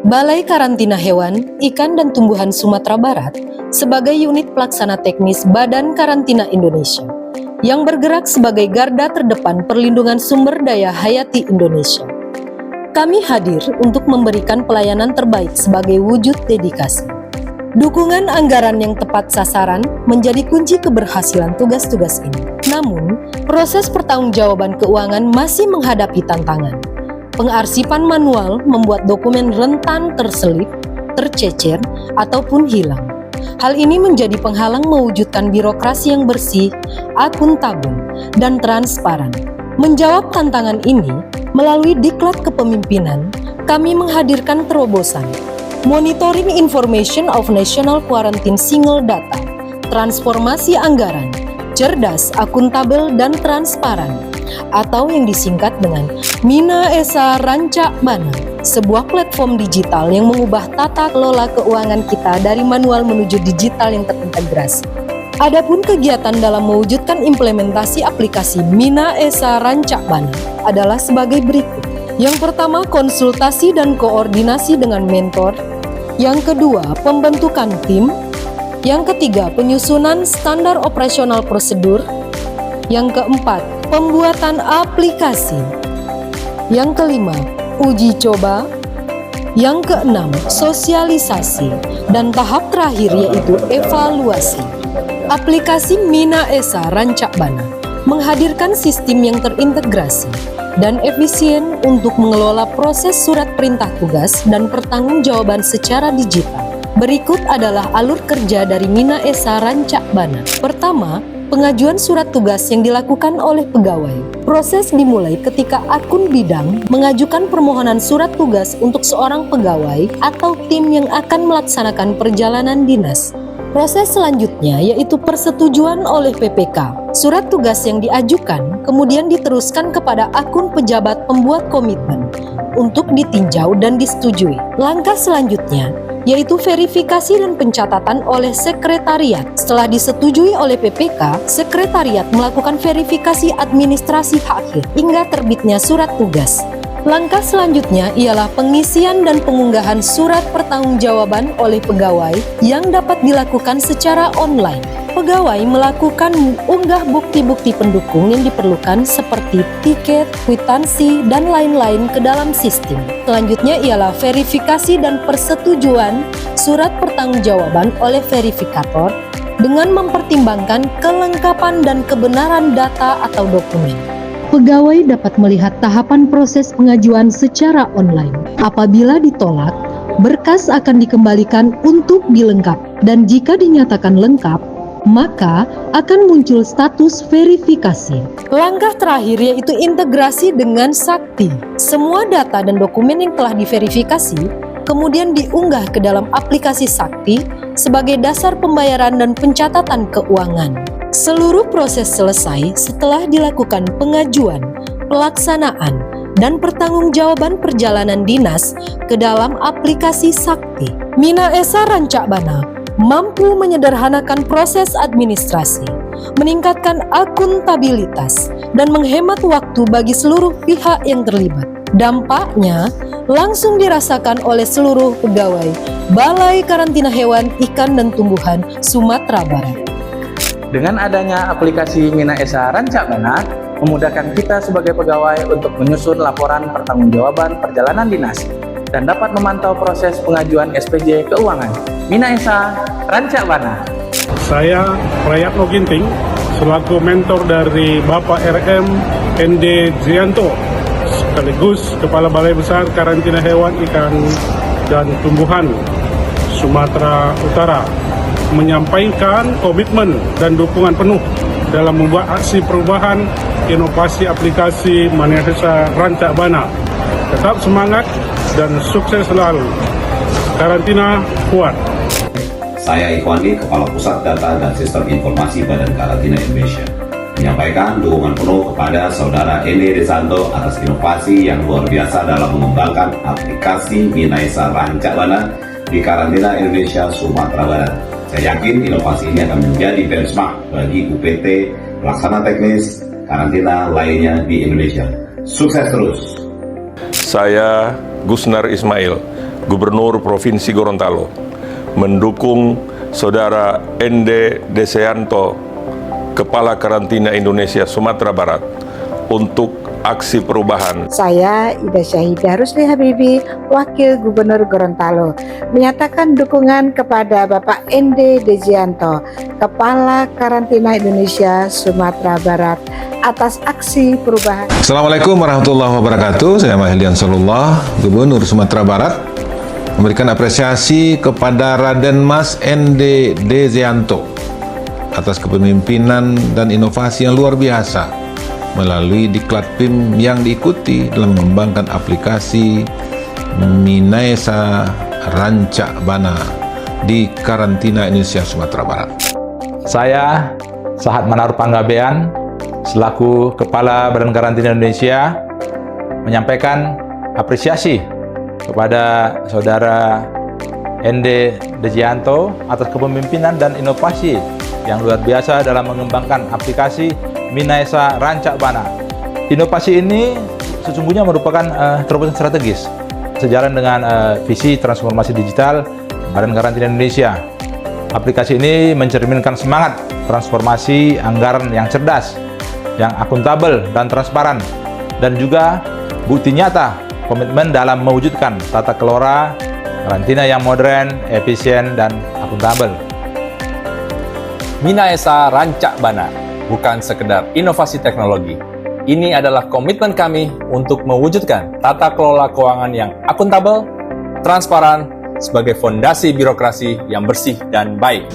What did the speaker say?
Balai Karantina Hewan, Ikan dan Tumbuhan Sumatera Barat sebagai unit pelaksana teknis Badan Karantina Indonesia yang bergerak sebagai garda terdepan perlindungan sumber daya hayati Indonesia. Kami hadir untuk memberikan pelayanan terbaik sebagai wujud dedikasi. Dukungan anggaran yang tepat sasaran menjadi kunci keberhasilan tugas-tugas ini. Namun, proses pertanggungjawaban keuangan masih menghadapi tantangan. Pengarsipan manual membuat dokumen rentan terselip, tercecer, ataupun hilang. Hal ini menjadi penghalang mewujudkan birokrasi yang bersih, akuntabel, dan transparan. Menjawab tantangan ini, melalui Diklat Kepemimpinan, kami menghadirkan terobosan Monitoring Information of National Quarantine Single Data, transformasi anggaran, cerdas, akuntabel, dan transparan, atau yang disingkat dengan Mina Esa Ranca Bana, sebuah platform digital yang mengubah tata kelola keuangan kita dari manual menuju digital yang terintegrasi. Adapun kegiatan dalam mewujudkan implementasi aplikasi Mina Esa Ranca Bana adalah sebagai berikut. Yang pertama, konsultasi dan koordinasi dengan mentor. Yang kedua, pembentukan tim. Yang ketiga, penyusunan standar operasional prosedur. Yang keempat, pembuatan aplikasi. Yang kelima, uji coba. Yang keenam, sosialisasi. Dan tahap terakhir yaitu evaluasi. Aplikasi Mina Esa Ranca Bana menghadirkan sistem yang terintegrasi dan efisien untuk mengelola proses surat perintah tugas dan pertanggungjawaban secara digital. Berikut adalah alur kerja dari Mina Esa Ranca Bana. Pertama, pengajuan surat tugas yang dilakukan oleh pegawai. Proses dimulai ketika akun bidang mengajukan permohonan surat tugas untuk seorang pegawai atau tim yang akan melaksanakan perjalanan dinas. Proses selanjutnya yaitu persetujuan oleh PPK. Surat tugas yang diajukan kemudian diteruskan kepada akun pejabat pembuat komitmen untuk ditinjau dan disetujui. Langkah selanjutnya yaitu verifikasi dan pencatatan oleh sekretariat. Setelah disetujui oleh PPK, sekretariat melakukan verifikasi administrasi akhir hingga terbitnya surat tugas. Langkah selanjutnya ialah pengisian dan pengunggahan surat pertanggungjawaban oleh pegawai yang dapat dilakukan secara online. Pegawai melakukan unggah bukti-bukti pendukung yang diperlukan seperti tiket, kwitansi, dan lain-lain ke dalam sistem. Selanjutnya ialah verifikasi dan persetujuan surat pertanggungjawaban oleh verifikator dengan mempertimbangkan kelengkapan dan kebenaran data atau dokumen. Pegawai dapat melihat tahapan proses pengajuan secara online. Apabila ditolak, berkas akan dikembalikan untuk dilengkapi. Dan jika dinyatakan lengkap, maka akan muncul status verifikasi. Langkah terakhir yaitu integrasi dengan Sakti. Semua data dan dokumen yang telah diverifikasi kemudian diunggah ke dalam aplikasi Sakti sebagai dasar pembayaran dan pencatatan keuangan. Seluruh proses selesai setelah dilakukan pengajuan, pelaksanaan, dan pertanggungjawaban perjalanan dinas ke dalam aplikasi Sakti. Mina Esa Ranca Bana mampu menyederhanakan proses administrasi, meningkatkan akuntabilitas, dan menghemat waktu bagi seluruh pihak yang terlibat. Dampaknya langsung dirasakan oleh seluruh pegawai Balai Karantina Hewan, Ikan dan Tumbuhan Sumatera Barat. Dengan adanya aplikasi Mina Esa Ranca Bana, memudahkan kita sebagai pegawai untuk menyusun laporan pertanggungjawaban perjalanan dinas dan dapat memantau proses pengajuan SPJ keuangan. Mina Esa Ranca Bana. Saya Prayatno Ginting, selaku mentor dari Bapak RM ND Zianto, sekaligus Kepala Balai Besar Karantina Hewan, Ikan, dan Tumbuhan Sumatera Utara, menyampaikan komitmen dan dukungan penuh dalam membuat aksi perubahan inovasi aplikasi Mina Esa Ranca Bana. Tetap semangat dan sukses selalu. Karantina kuat. Saya Ikhwandi, Kepala Pusat Data dan Sistem Informasi Badan Karantina Indonesia, menyampaikan dukungan penuh kepada Saudara Ende Desanto atas inovasi yang luar biasa dalam mengembangkan aplikasi Mina Esa Ranca Bana di Karantina Indonesia Sumatera Barat. Saya yakin inovasi ini akan menjadi benchmark bagi UPT, pelaksana teknis, karantina lainnya di Indonesia. Sukses terus! Saya Gusnar Ismail, Gubernur Provinsi Gorontalo, mendukung Saudara Ende Deseanto, Kepala Karantina Indonesia Sumatera Barat, untuk aksi perubahan. Saya Ida Syahidah Rusli Habibi, Wakil Gubernur Gorontalo, menyatakan dukungan kepada Bapak Ende Dejianto, Kepala Karantina Indonesia Sumatera Barat, atas aksi perubahan. Assalamualaikum warahmatullahi wabarakatuh. Saya Mahilian Salullah, Gubernur Sumatera Barat, memberikan apresiasi kepada Raden Mas Ende Dejianto atas kepemimpinan dan inovasi yang luar biasa melalui diklat PIM yang diikuti dalam mengembangkan aplikasi Minaesa Rancak Bana di Karantina Indonesia Sumatera Barat. Saya Sahat Manar Panggabean selaku Kepala Badan Karantina Indonesia menyampaikan apresiasi kepada Saudara Ende Dejianto atas kepemimpinan dan inovasi yang luar biasa dalam mengembangkan aplikasi Minaesa Rancak Bana. Inovasi ini sesungguhnya merupakan terobosan strategis sejalan dengan visi transformasi digital Badan Karantina Indonesia. Aplikasi ini mencerminkan semangat transformasi anggaran yang cerdas, yang akuntabel dan transparan, dan juga bukti nyata komitmen dalam mewujudkan tata kelola karantina yang modern, efisien, dan akuntabel. Minaesa Rancak Bana bukan sekedar inovasi teknologi. Ini adalah komitmen kami untuk mewujudkan tata kelola keuangan yang akuntabel, transparan, sebagai fondasi birokrasi yang bersih dan baik.